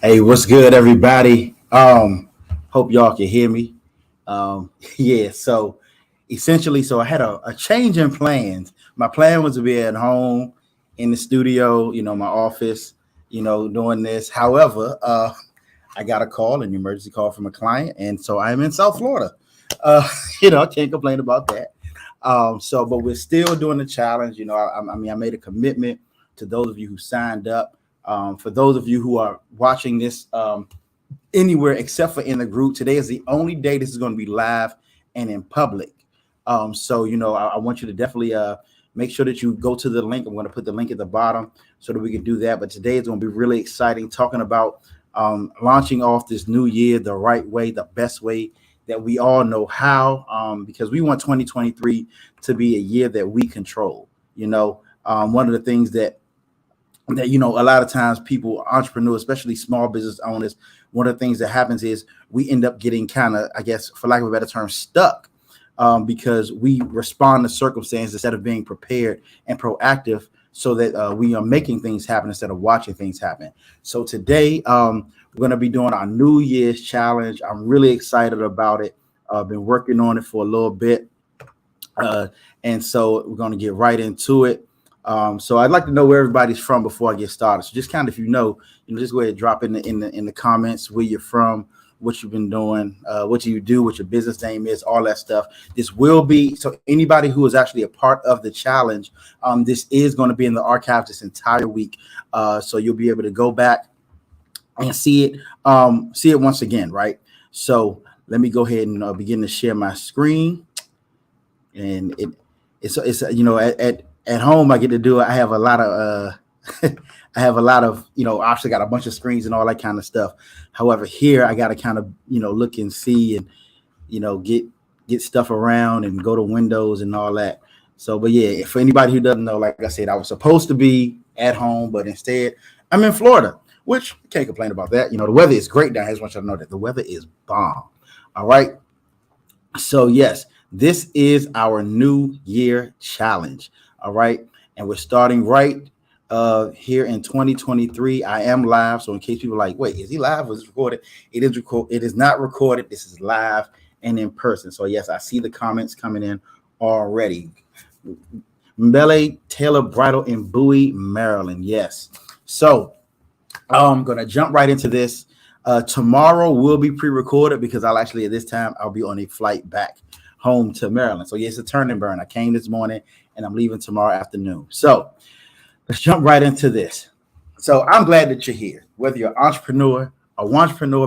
Hey, what's good, everybody? Hope y'all can hear me. Yeah, so essentially, I had a change in plans. My plan was to be at home in the studio, my office, doing this. However, I got a call, an emergency call from a client, and so I'm in South Florida. Uh, I can't complain about that. But we're still doing the challenge. I mean, I made a commitment to those of you who signed up. For those of you who are watching this anywhere except for in the group, today is the only day this is going to be live and in public. I want you to definitely make sure that you go to the link. I'm going to put the link at the bottom so that we can do that. But today is going to be really exciting, talking about launching off this new year the right way, the best way that we all know how, because we want 2023 to be a year that we control. One of the things that a lot of times people, entrepreneurs, especially small business owners, one of the things that happens is we end up getting kind of, I guess, for lack of a better term, stuck, because we respond to circumstances instead of being prepared and proactive, so that we are making things happen instead of watching things happen. So today, we're going to be doing our New Year's challenge. I'm really excited about it. I've been working on it for a little bit, and so we're going to get right into it. So I'd like to know where everybody's from before I get started. So just kind of, if just go ahead and drop in the comments where you're from, what you've been doing, what you do, what your business name is, all that stuff. This will be, so anybody who is actually a part of the challenge, this is going to be in the archives this entire week. So you'll be able to go back and see it once again, right? So let me go ahead and begin to share my screen. And it's at home, I get to do it. I have a lot of obviously got a bunch of screens and all that kind of stuff. However, here I got to kind of, look and see and, get stuff around and go to windows and all that. So, but yeah, for anybody who doesn't know, like I said, I was supposed to be at home, but instead I'm in Florida, which I can't complain about that. The weather is great down here. I just want you to know that the weather is bomb. All right. So yes, this is our New Year challenge. All right. And we're starting right here in 2023. I am live. So in case people are like, wait, is he live? Was it recorded? It is recorded. It is not recorded. This is live and in person. So yes, I see the comments coming in already. Mbele Taylor Bridal in Bowie, Maryland. Yes. So I'm going to jump right into this. Tomorrow will be pre-recorded because at this time, I'll be on a flight back home to Maryland. So yes, it's a turn and burn. I came this morning and I'm leaving tomorrow afternoon. So let's jump right into this. So I'm glad that you're here, whether you're an entrepreneur,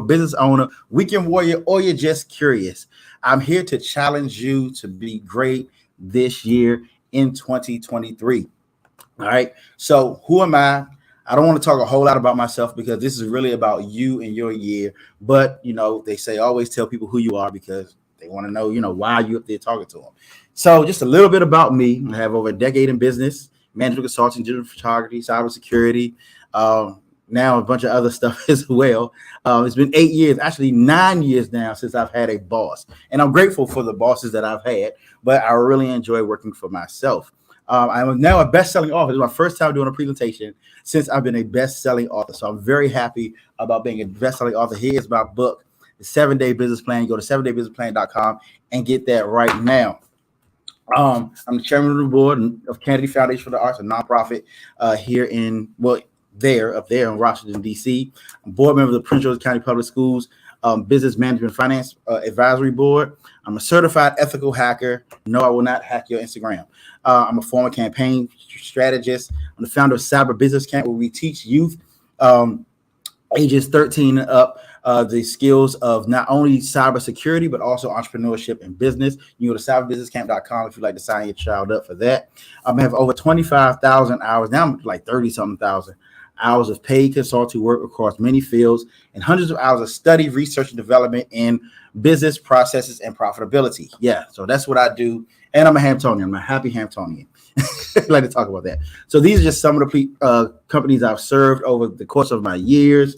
business owner, weekend warrior, or you're just curious. I'm here to challenge you to be great this year in 2023. All right. So who am I? I don't want to talk a whole lot about myself because this is really about you and your year. But, they say always tell people who you are because they want to know, why you up there talking to them. So just a little bit about me. I have over a decade in business, management consulting, digital photography, cybersecurity, now a bunch of other stuff as well. It's been 8 years, actually 9 years now since I've had a boss. And I'm grateful for the bosses that I've had, but I really enjoy working for myself. I'm now a best-selling author. It's my first time doing a presentation since I've been a best-selling author. So I'm very happy about being a best-selling author. Here's my book, The 7-Day Business Plan. Go to 7daybusinessplan.com and get that right now. I'm the chairman of the board of Kennedy Foundation for the Arts, a nonprofit up there in Washington, D.C. I'm board member of the Prince George's County Public Schools Business Management Finance Advisory Board. I'm a certified ethical hacker. No, I will not hack your Instagram. I'm a former campaign strategist. I'm the founder of Cyber Business Camp, where we teach youth ages 13 and up the skills of not only cybersecurity, but also entrepreneurship and business. You go to cyberbusinesscamp.com if you'd like to sign your child up for that. I have over 25,000 hours. Now I'm like 30-something thousand hours of paid consulting work across many fields and hundreds of hours of study, research, and development in business processes and profitability. Yeah, so that's what I do. And I'm a Hamptonian. I'm a happy Hamptonian. I'd like to talk about that. So these are just some of the companies I've served over the course of my years.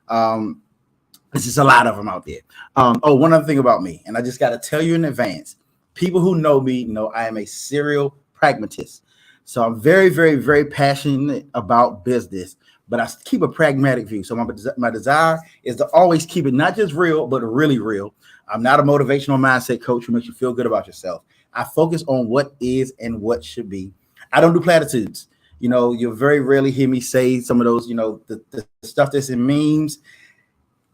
There's just a lot of them out there. One other thing about me, and I just got to tell you in advance, people who know me know I am a serial pragmatist. So I'm very, very, very passionate about business, but I keep a pragmatic view. So my desire is to always keep it not just real, but really real. I'm not a motivational mindset coach who makes you feel good about yourself. I focus on what is and what should be. I don't do platitudes. You'll very rarely hear me say some of those, the stuff that's in memes.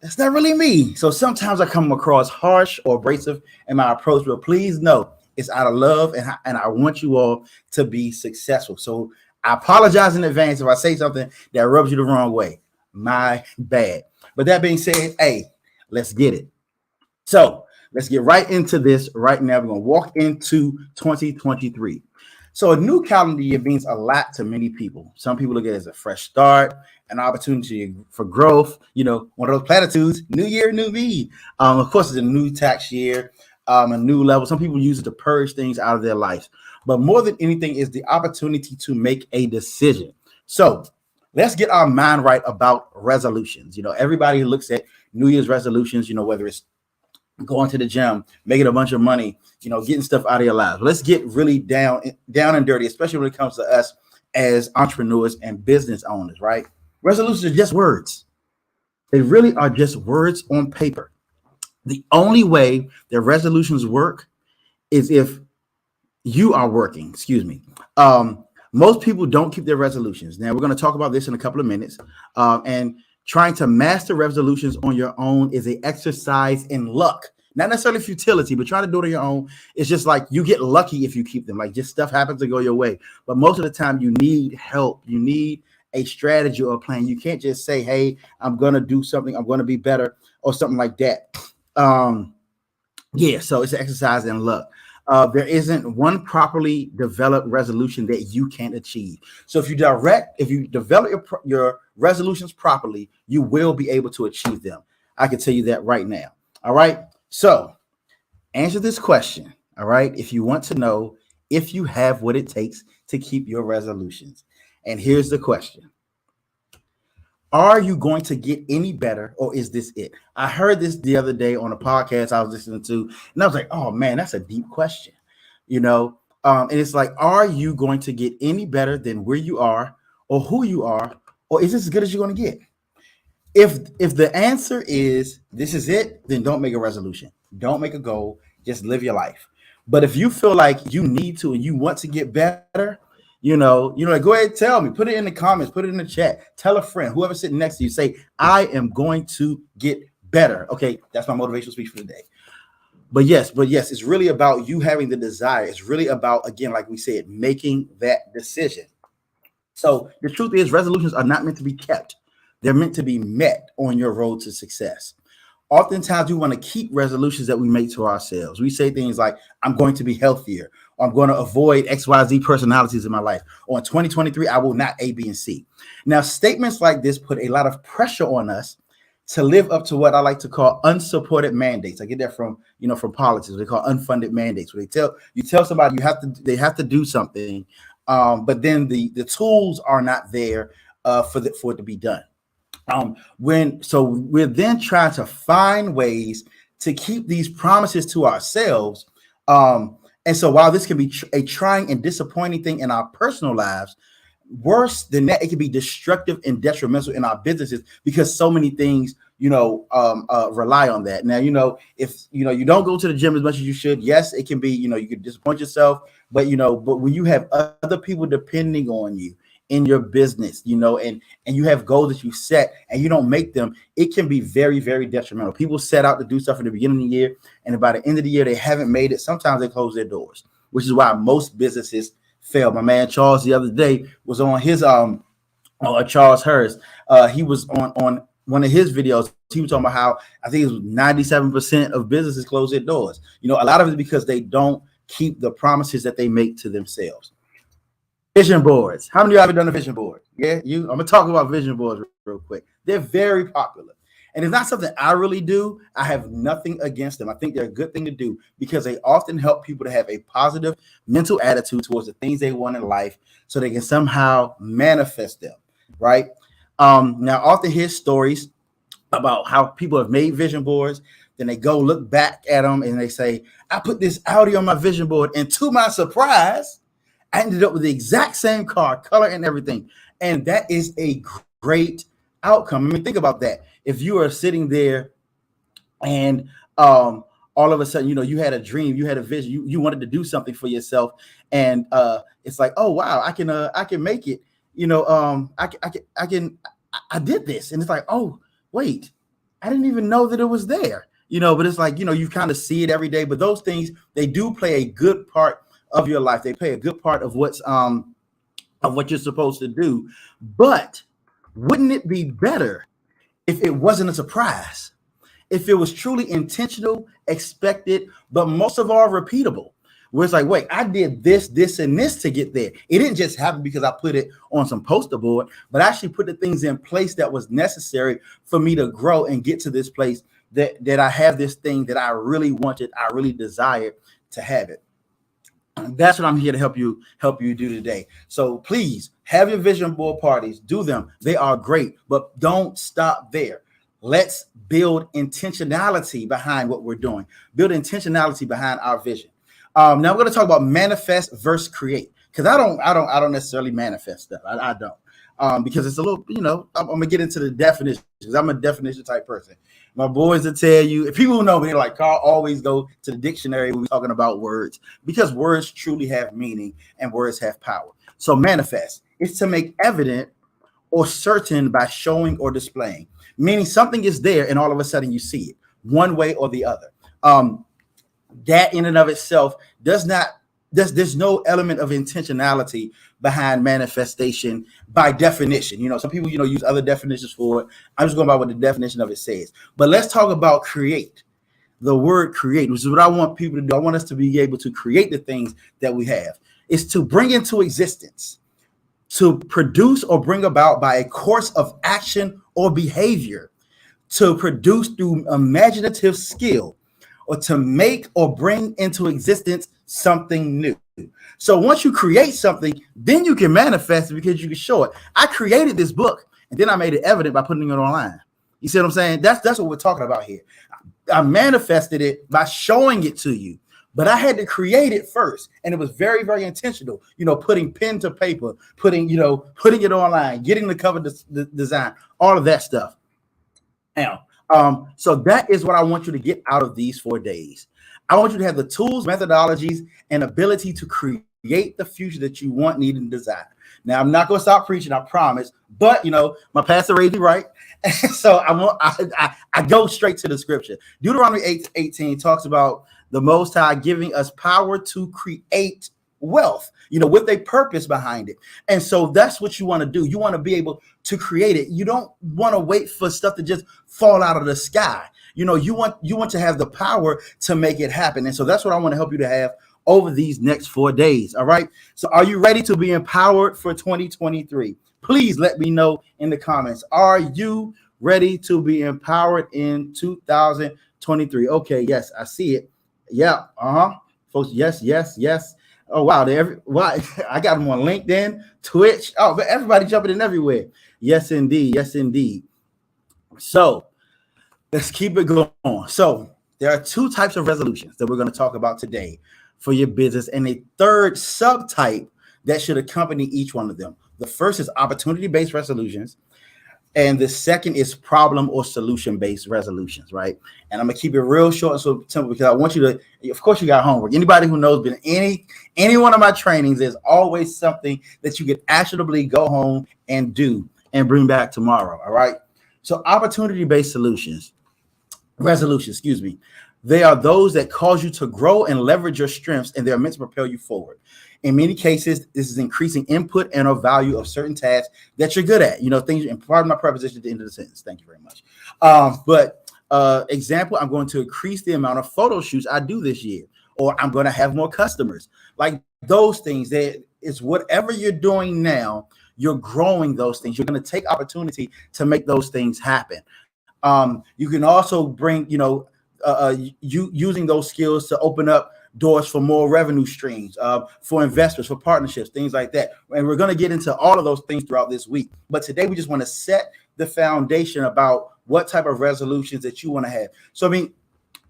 That's not really me. So sometimes I come across harsh or abrasive in my approach, but please know it's out of love, and I want you all to be successful. So I apologize in advance if I say something that rubs you the wrong way. My bad. But that being said, hey, let's get it. So let's get right into this right now. We're going to walk into 2023. So a new calendar year means a lot to many people. Some people look at it as a fresh start, an opportunity for growth. One of those platitudes, new year, new me. Of course, it's a new tax year, a new level. Some people use it to purge things out of their life. But more than anything is the opportunity to make a decision. So let's get our mind right about resolutions. Everybody looks at New Year's resolutions, whether it's going to the gym, making a bunch of money, getting stuff out of your lives. Let's get really down and dirty, especially when it comes to us as entrepreneurs and business owners, right? Resolutions are just words. They really are just words on paper. The only way that resolutions work is if you are working. Excuse me. Most people don't keep their resolutions. Now, we're going to talk about this in a couple of minutes. And trying to master resolutions on your own is an exercise in luck. Not necessarily futility, but trying to do it on your own. It's just like you get lucky if you keep them. Like just stuff happens to go your way. But most of the time you need help. You need a strategy or a plan. You can't just say, hey, I'm going to do something. I'm going to be better or something like that. So it's an exercise in luck. There isn't one properly developed resolution that you can achieve. So if you develop your resolutions properly, you will be able to achieve them. I can tell you that right now. All right. So answer this question. All right. If you want to know if you have what it takes to keep your resolutions. And here's the question. Are you going to get any better, or is this it? I heard this the other day on a podcast I was listening to, and I was like, oh man, that's a deep question. And it's like, are you going to get any better than where you are or who you are, or is this as good as you're going to get? If the answer is this is it, then don't make a resolution. Don't make a goal. Just live your life. But if you feel like you need to and you want to get better, like, go ahead and tell me, put it in the comments, put it in the chat, tell a friend, whoever's sitting next to you, say, I am going to get better. Okay, that's my motivational speech for the day. But yes, it's really about you having the desire. It's really about, again, like we said, making that decision. So the truth is, resolutions are not meant to be kept. They're meant to be met on your road to success. Oftentimes, we want to keep resolutions that we make to ourselves. We say things like, I'm going to be healthier, or I'm going to avoid XYZ personalities in my life, or in 2023, I will not A, B, and C. Now, statements like this put a lot of pressure on us to live up to what I like to call unsupported mandates. I get that from politics. They call unfunded mandates, where you tell somebody they have to do something, but then the tools are not there for it to be done. We're then trying to find ways to keep these promises to ourselves. And so while this can be a trying and disappointing thing in our personal lives, worse than that, it can be destructive and detrimental in our businesses because so many things, rely on that. Now, if, you don't go to the gym as much as you should, yes, it can be, you can disappoint yourself, but when you have other people depending on you in your business, and you have goals that you set and you don't make them, it can be very, very detrimental. People set out to do stuff in the beginning of the year, and by the end of the year, they haven't made it. Sometimes they close their doors, which is why most businesses fail. My man Charles the other day was on his Charles Hurst. He was on one of his videos. He was talking about how I think it was 97% of businesses close their doors. A lot of it is because they don't keep the promises that they make to themselves. Vision boards. How many of you have done a vision board? Yeah, I'm gonna talk about vision boards real quick. They're very popular, and it's not something I really do. I have nothing against them. I think they're a good thing to do because they often help people to have a positive mental attitude towards the things they want in life, so they can somehow manifest them. Right? Now, often hear stories about how people have made vision boards. Then they go look back at them and they say, "I put this Audi on my vision board, and to my surprise, I ended up with the exact same car, color, and everything." And that is a great outcome. I mean, think about that. If you are sitting there and all of a sudden, you had a dream, you had a vision, you wanted to do something for yourself, and it's like, oh wow, I can make it. I did this, and it's like, oh wait, I didn't even know that it was there. But it's like, you kind of see it every day. But those things, they do play a good part of your life. They play a good part of what you're supposed to do. But wouldn't it be better if it wasn't a surprise? If it was truly intentional, expected, but most of all repeatable, where it's like, wait, I did this, this, and this to get there. It didn't just happen because I put it on some poster board, but I actually put the things in place that was necessary for me to grow and get to this place that I have this thing that I really wanted, I really desired to have it. That's what I'm here to help you do today. So please have your vision board parties, do them. They are great, but don't stop there. Let's build intentionality behind what we're doing. Build intentionality behind our vision. Now we're going to talk about manifest versus create, because I don't necessarily manifest stuff. I don't, because it's a little, I'm gonna get into the definition, because I'm a definition type person. My boys will tell you, if people who know me, they're like, Carl, always go to the dictionary when we're talking about words, because words truly have meaning and words have power. So manifest is to make evident or certain by showing or displaying, meaning something is there and all of a sudden you see it one way or the other. That in and of itself there's no element of intentionality behind manifestation by definition. Some people, use other definitions for it. I'm just going by what the definition of it says. But let's talk about create. The word create, which is what I want people to do. I want us to be able to create the things that we have. It's to bring into existence, to produce or bring about by a course of action or behavior, to produce through imaginative skill, or to make or bring into existence something new. So once you create something, then you can manifest it, because you can show it. I created this book and then I made it evident by putting it online. You see what I'm saying? That's what we're talking about here. I manifested it by showing it to you, but I had to create it first. And it was very, very intentional, putting pen to paper, putting it online, getting the cover design, all of that stuff. Now, so that is what I want you to get out of these 4 days. I want you to have the tools, methodologies, and ability to create the future that you want, need, and desire. Now, I'm not going to stop preaching, I promise. But, my pastor raised me right. So I go straight to the scripture. Deuteronomy 8:18 talks about the Most High giving us power to create wealth, with a purpose behind it. And so that's what you want to do. You want to be able to create it. You don't want to wait for stuff to just fall out of the sky. You want to have the power to make it happen. And so that's what I want to help you to have over these next 4 days. All right. So are you ready to be empowered for 2023? Please let me know in the comments. Are you ready to be empowered in 2023? Okay. Yes, I see it. Yeah. Folks. Yes. Oh, wow. I got them on LinkedIn, Twitch. Oh, but everybody jumping in everywhere. Yes, indeed. So let's keep it going. So there are 2 types of resolutions that we're going to talk about today for your business, and a third subtype that should accompany each one of them. The first is opportunity-based resolutions, and the second is problem or solution-based resolutions, right? And I'm gonna keep it real short and so simple, because I want you to, of course, you got homework. Anybody who knows been any one of my trainings, there's always something that you can actionably go home and do and bring back tomorrow. All right. So opportunity-based resolutions, they are those that cause you to grow and leverage your strengths, and they're meant to propel you forward. In many cases, this is increasing input and or value of certain tasks that you're good at. Things, and pardon my preposition at the end of the sentence. Thank you very much. Example, I'm going to increase the amount of photo shoots I do this year, or I'm going to have more customers. Like those things, that is whatever you're doing now, you're growing those things. You're going to take opportunity to make those things happen. You can also bring, using those skills to open up doors for more revenue streams, for investors, for partnerships, things like that. And we're going to get into all of those things throughout this week. But today we just want to set the foundation about what type of resolutions that you want to have. So,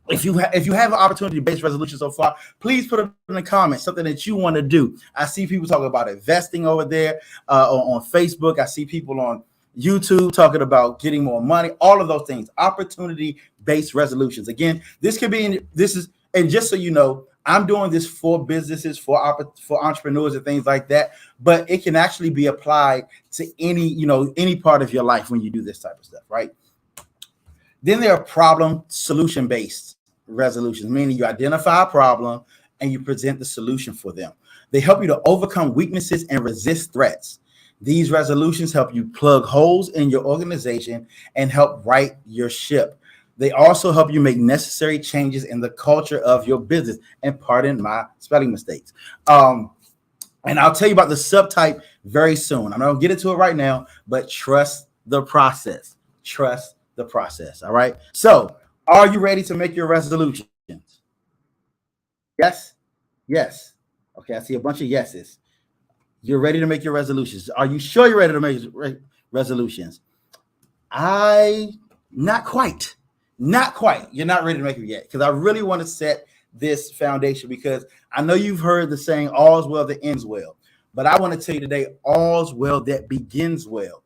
if you have an opportunity-based resolution so far, please put it in the comments, something that you want to do. I see people talking about investing over there on Facebook. I see people on YouTube talking about getting more money, all of those things, opportunity-based resolutions. Again, this could be and just so you know, I'm doing this for businesses, for entrepreneurs and things like that, but it can actually be applied to any part of your life when you do this type of stuff, right? Then there are problem solution-based resolutions, meaning you identify a problem and you present the solution for them. They help you to overcome weaknesses and resist threats. These resolutions help you plug holes in your organization and help right your ship. They also help you make necessary changes in the culture of your business. And pardon my spelling mistakes. And I'll tell you about the subtype very soon. I'm not going to get into it right now, but trust the process. Trust the process. All right. So are you ready to make your resolutions? Yes. Yes. Okay. I see a bunch of yeses. You're ready to make your resolutions. Are you sure you're ready to make resolutions? Not quite. Not quite. You're not ready to make it yet, because I really want to set this foundation, because I know you've heard the saying, all's well that ends well. But I want to tell you today, all's well that begins well.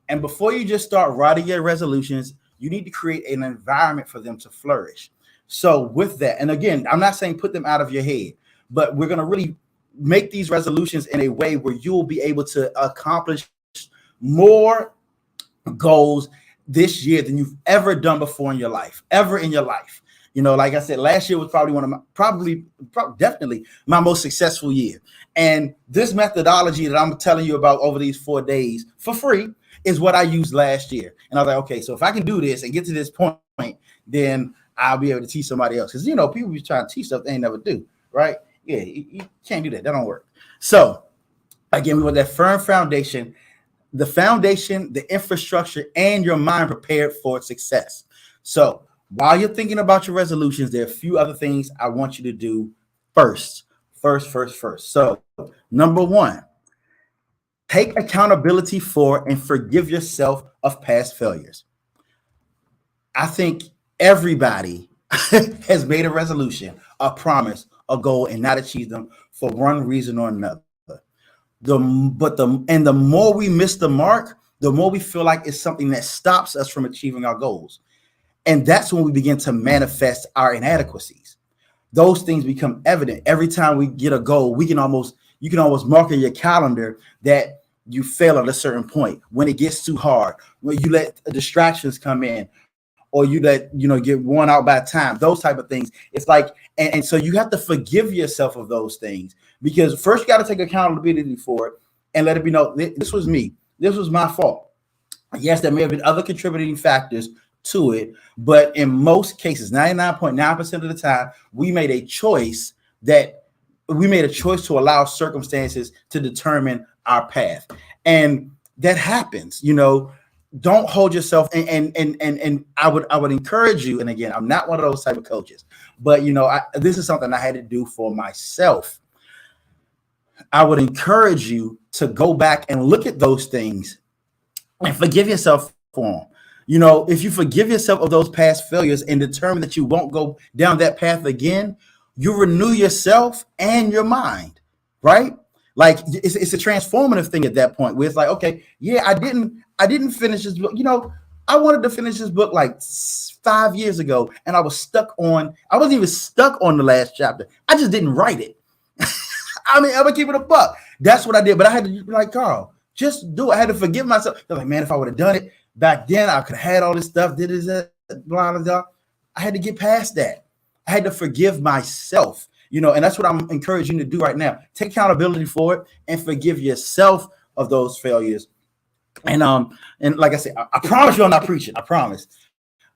And before you just start writing your resolutions, you need to create an environment for them to flourish. So with that, and again, I'm not saying put them out of your head, but we're going to really make these resolutions in a way where you will be able to accomplish more goals this year than you've ever done before in your life, ever in your life. Like I said, last year was probably one of my, definitely my most successful year. And this methodology that I'm telling you about over these 4 days for free is what I used last year. And I was like, okay, so if I can do this and get to this point, then I'll be able to teach somebody else. Because, people be trying to teach stuff they ain't never do, right? Yeah, you can't do that. That don't work. So again, we want that firm foundation, the infrastructure, and your mind prepared for success. So while you're thinking about your resolutions, there are a few other things I want you to do first. So number one, take accountability for and forgive yourself of past failures. I think everybody has made a resolution, a promise, a goal, and not achieved them for one reason or another. The more we miss the mark, the more we feel like it's something that stops us from achieving our goals. And that's when we begin to manifest our inadequacies. Those things become evident every time we get a goal. You can almost mark in your calendar that you fail at a certain point, when it gets too hard, when you let distractions come in, or you let get worn out by time, those type of things. It's like, and so you have to forgive yourself of those things, because first you got to take accountability for it and let it be known, this was me, this was my fault. Yes, there may have been other contributing factors to it, but in most cases, 99.9% of the time, we made a choice to allow circumstances to determine our path, and that happens. Don't hold yourself, and I would encourage you. And again, I'm not one of those type of coaches, but this is something I had to do for myself. I would encourage you to go back and look at those things and forgive yourself for them. If you forgive yourself of those past failures and determine that you won't go down that path again, you renew yourself and your mind, right? Like it's a transformative thing at that point, where it's like, okay, yeah, I didn't finish this book. I wanted to finish this book like 5 years ago, and I wasn't even stuck on the last chapter. I just didn't write it. I mean, I'm gonna keep it a buck. That's what I did. But I had to be like, Carl, just do it. I had to forgive myself. I was like, man, if I would have done it back then, I could have had all this stuff. Blah, blah, blah. I had to get past that. I had to forgive myself. And that's what I'm encouraging you to do right now. Take accountability for it and forgive yourself of those failures. And like I said, I promise you I'm not preaching. I promise.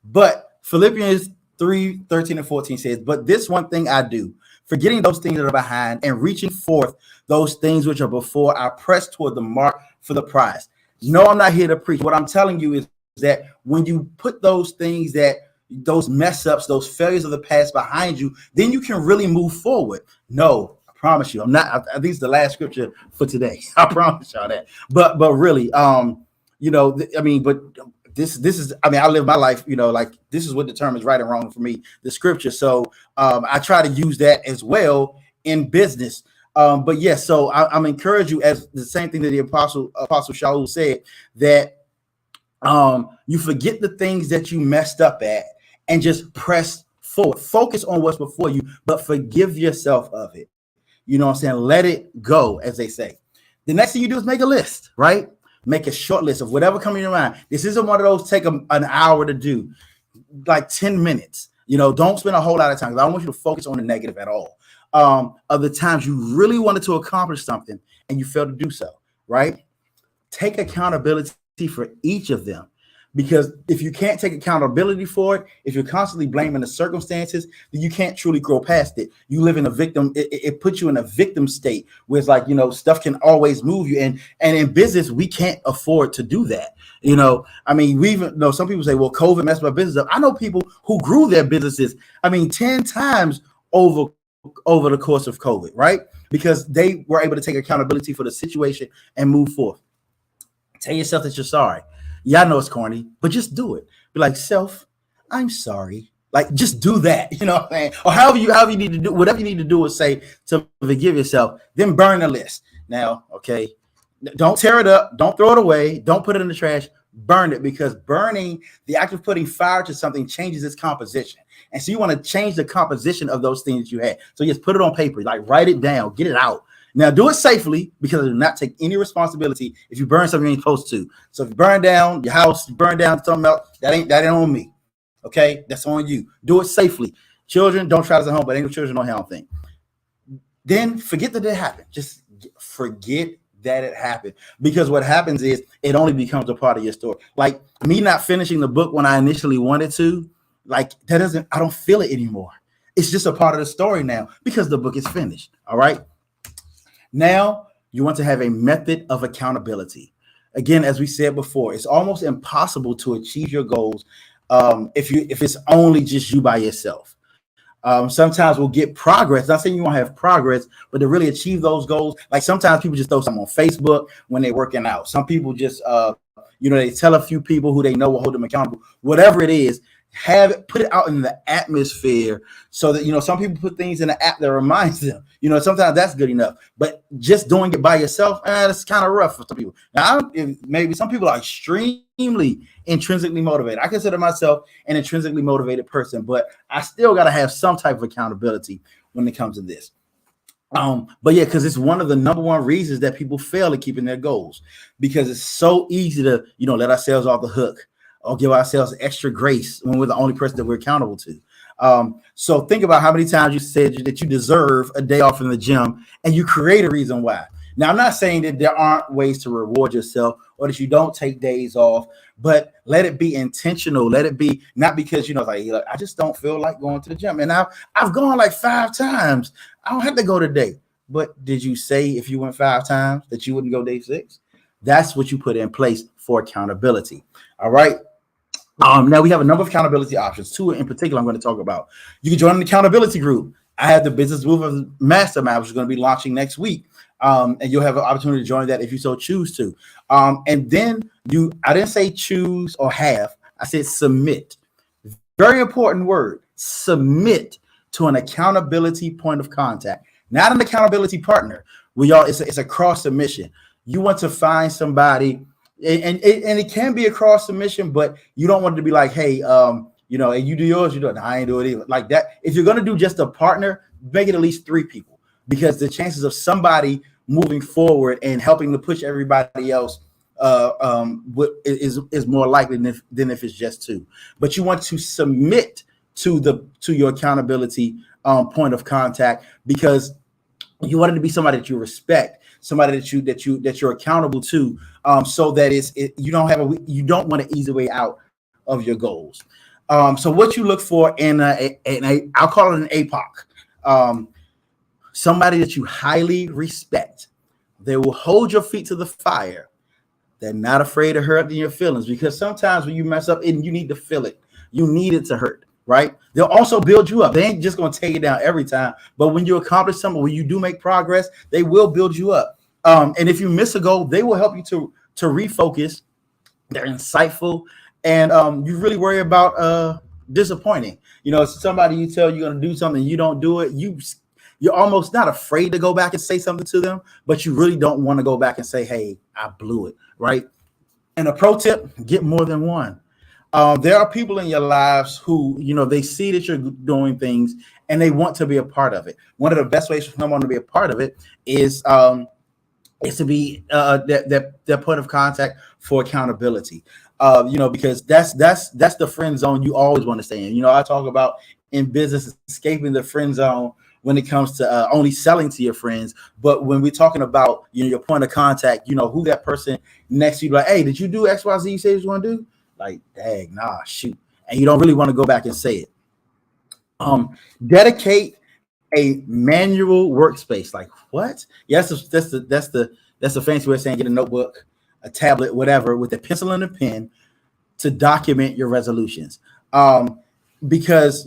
But Philippians 3:13-14 says, but this one thing I do, forgetting those things that are behind and reaching forth those things which are before, I press toward the mark for the prize. No, I'm not here to preach. What I'm telling you is that when you put those things, those mess ups, those failures of the past behind you, then you can really move forward. No, I promise you, I'm not. I think it's the last scripture for today. I promise y'all that. But really, but this is, I live my life, like this is what determines right and wrong for me, the scripture. So I try to use that as well in business. But yes, so I'm encouraging you, as the same thing that the apostle Shaul said, that You forget the things that you messed up at and just press forward. Focus on what's before you, but forgive yourself of it. You know what I'm saying? Let it go, as they say. The next thing you do is make a list, right? Make a short list of whatever comes in your mind. This isn't one of those take an hour to do, like 10 minutes. Don't spend a whole lot of time. I don't want you to focus on the negative at all. Of the times you really wanted to accomplish something and you failed to do so, right? Take accountability for each of them. Because if you can't take accountability for it, if you're constantly blaming the circumstances, then you can't truly grow past it. You live in a victim. It puts you in a victim state where it's like, stuff can always move you. And in business, we can't afford to do that. I mean, we even know some people say, well, COVID messed my business up. I know people who grew their businesses, 10 times over the course of COVID, right? Because they were able to take accountability for the situation and move forth. Tell yourself that you're sorry. Yeah, I know it's corny, but just do it. Be like, self, I'm sorry. Like, just do that. You know what I'm saying? Or however you need to do, whatever you need to do is say to forgive yourself, then burn the list. Now, okay, don't tear it up. Don't throw it away. Don't put it in the trash. Burn it, because burning, the act of putting fire to something, changes its composition. And so you want to change the composition of those things you had. So just put it on paper, like write it down, get it out. Now do it safely, because I do not take any responsibility if you burn something you ain't supposed to. So if you burn down your house, you burn down something else, that ain't on me. Okay, that's on you. Do it safely. Children, don't try this at home, but ain't no children don't have anything. Then forget that it happened. Just forget that it happened, because what happens is it only becomes a part of your story. Like me not finishing the book when I initially wanted to, like I don't feel it anymore. It's just a part of the story now because the book is finished. All right. Now, you want to have a method of accountability. Again, as we said before, it's almost impossible to achieve your goals if it's only just you by yourself. Sometimes we'll get progress. Not saying you won't have progress, but to really achieve those goals, like sometimes people just throw something on Facebook when they're working out. Some people just, they tell a few people who they know will hold them accountable. Whatever it is, put it out in the atmosphere so that, some people put things in the app that reminds them, sometimes that's good enough, but just doing it by yourself, it's kind of rough for some people. Now, maybe some people are extremely intrinsically motivated. I consider myself an intrinsically motivated person, but I still got to have some type of accountability when it comes to this. But yeah, because it's one of the number one reasons that people fail at keeping their goals, because it's so easy to, let ourselves off the hook or give ourselves extra grace when we're the only person that we're accountable to. So think about how many times you said that you deserve a day off in the gym and you create a reason why. Now, I'm not saying that there aren't ways to reward yourself or that you don't take days off, but let it be intentional. Let it be not because, I just don't feel like going to the gym. And I've gone like 5 times. I don't have to go today. But did you say if you went 5 times that you wouldn't go day 6? That's what you put in place for accountability. All right. Now we have a number of accountability options. 2 in particular I'm going to talk about. You can join an accountability group. I have the Business Movers Mastermind, which is going to be launching next week. And you'll have an opportunity to join that if you so choose to. And then I didn't say choose or have, I said submit. Very important word, submit to an accountability point of contact, not an accountability partner. It's a cross submission. You want to find somebody, and it can be a cross submission, but you don't want it to be like, hey, and you do yours, you do it. I ain't do it either. Like that. If you're going to do just a partner, make it at least 3 people, because the chances of somebody moving forward and helping to push everybody else is more likely than if it's just 2. But you want to submit to your accountability point of contact, because you want it to be somebody that you respect, somebody that you're accountable to, so that you don't want to ease the way out of your goals. So what you look for in I'll call it an APOC, somebody that you highly respect. They will hold your feet to the fire. They're not afraid of hurting your feelings, because sometimes when you mess up and you need to feel it, you need it to hurt, right? They'll also build you up. They ain't just going to take you down every time, but when you accomplish something, when you do make progress, they will build you up. And if you miss a goal, they will help you to refocus. They're insightful, and you really worry about disappointing. Somebody you tell you're going to do something, you don't do it, you're almost not afraid to go back and say something to them, but you really don't want to go back and say, hey, I blew it, right? And a pro tip, get more than one. There are people in your lives who, they see that you're doing things and they want to be a part of it. One of the best ways for someone to be a part of it is to be that point of contact for accountability. Because that's the friend zone you always want to stay in. I talk about in business escaping the friend zone when it comes to only selling to your friends. But when we're talking about your point of contact, who that person next to you, like, hey, did you do X, Y, Z? You said you want to do? Like, dang, nah, shoot, and you don't really want to go back and say it. Dedicate a manual workspace. Like, what? Yes, that's the fancy way of saying get a notebook, a tablet, whatever, with a pencil and a pen to document your resolutions. Because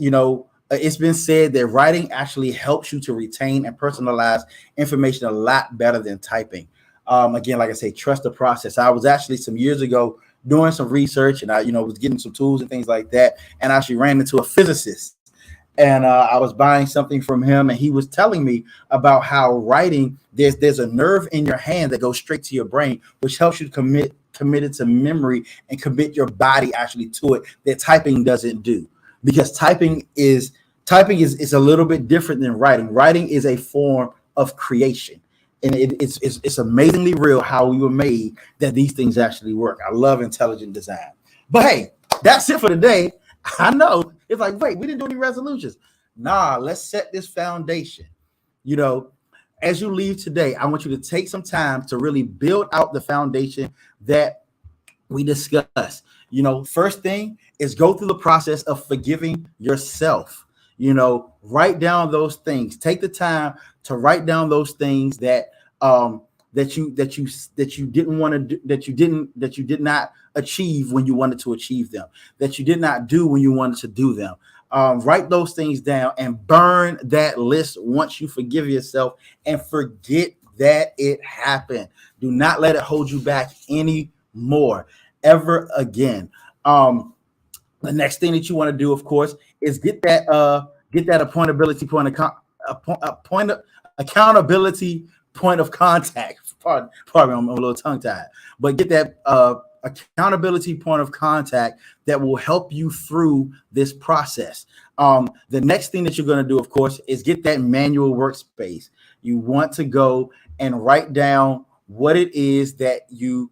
it's been said that writing actually helps you to retain and personalize information a lot better than typing. Again, like I say, trust the process. I was actually some years ago doing some research, and I was getting some tools and things like that, and I actually ran into a physicist. And I was buying something from him, and he was telling me about how writing, there's a nerve in your hand that goes straight to your brain, which helps you committed to memory and commit your body actually to it, that typing doesn't do. Because typing is a little bit different than writing. Writing is a form of creation. And it's amazingly real how we were made that these things actually work. I love intelligent design. But hey, that's it for today. I know it's like, wait, we didn't do any resolutions. Nah, let's set this foundation. As you leave today, I want you to take some time to really build out the foundation that we discussed. First thing is go through the process of forgiving yourself. Write down those things. Take the time to write down those things that you didn't want to do, that you did not achieve when you wanted to achieve them, that you did not do when you wanted to do them. Write those things down and burn that list once you forgive yourself and forget that it happened. Do not let it hold you back anymore, ever again. The next thing that you want to do, of course, is get that accountability point of contact. Pardon me, I'm a little tongue-tied. But get that accountability point of contact that will help you through this process. The next thing that you're going to do, of course, is get that manual workspace. You want to go and write down what it is that you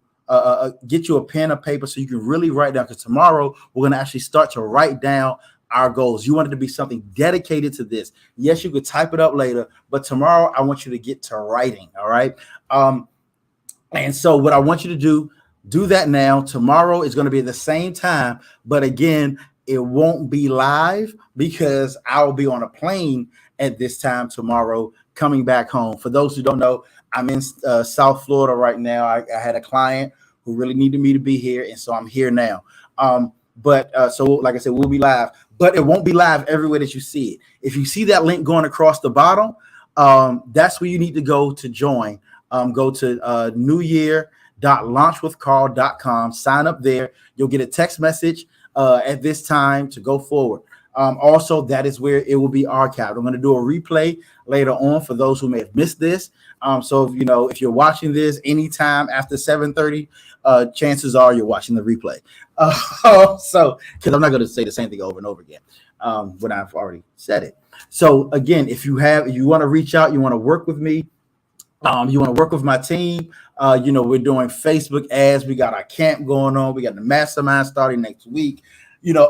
get you a pen or paper so you can really write down, because tomorrow we're going to actually start to write down our goals. You want it to be something dedicated to this. Yes, you could type it up later, but tomorrow I want you to get to writing. All right. And so what I want you to do that now. Tomorrow is going to be at the same time, but again, it won't be live because I'll be on a plane at this time tomorrow coming back home. For those who don't know, I'm in South Florida right now. I had a client who really needed me to be here, and so I'm here now. So like I said, we'll be live, but it won't be live everywhere that you see it. If you see that link going across the bottom, that's where you need to go to join. Go to newyear.launchwithcarl.com. Sign up there. You'll get a text message at this time to go forward. Also, that is where it will be archived. I'm going to do a replay later on for those who may have missed this. So if you're watching this anytime after 7:30, chances are you're watching the replay. So because I'm not going to say the same thing over and over again when I've already said it. So again, if you want to reach out, you want to work with me, you want to work with my team, we're doing Facebook ads. We got our camp going on. We got the mastermind starting next week.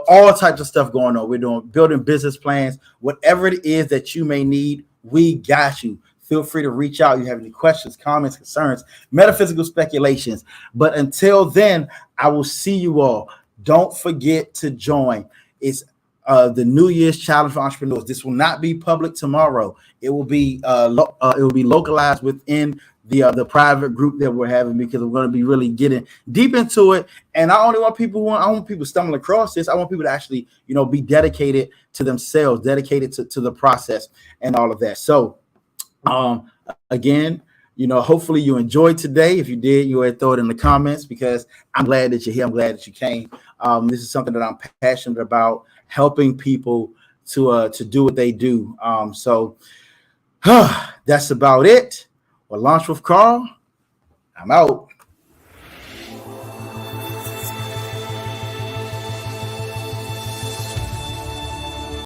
All types of stuff going on. We're doing building business plans, whatever it is that you may need. We got you. Feel free to reach out. You have any questions, comments, concerns, metaphysical speculations. But until then, I will see you all. Don't forget to join. It's the New Year's Challenge for Entrepreneurs. This will not be public tomorrow. It will be localized within the private group that we're having, because we're going to be really getting deep into it. And I want people stumble across this. I want people to actually, be dedicated to themselves, dedicated to the process and all of that. So again, hopefully you enjoyed today. If you did, you would throw it in the comments, because I'm glad that you're here. I'm glad that you came. This is something that I'm passionate about, helping people to do what they do. So that's about it. Well, Launch with Carl, I'm out.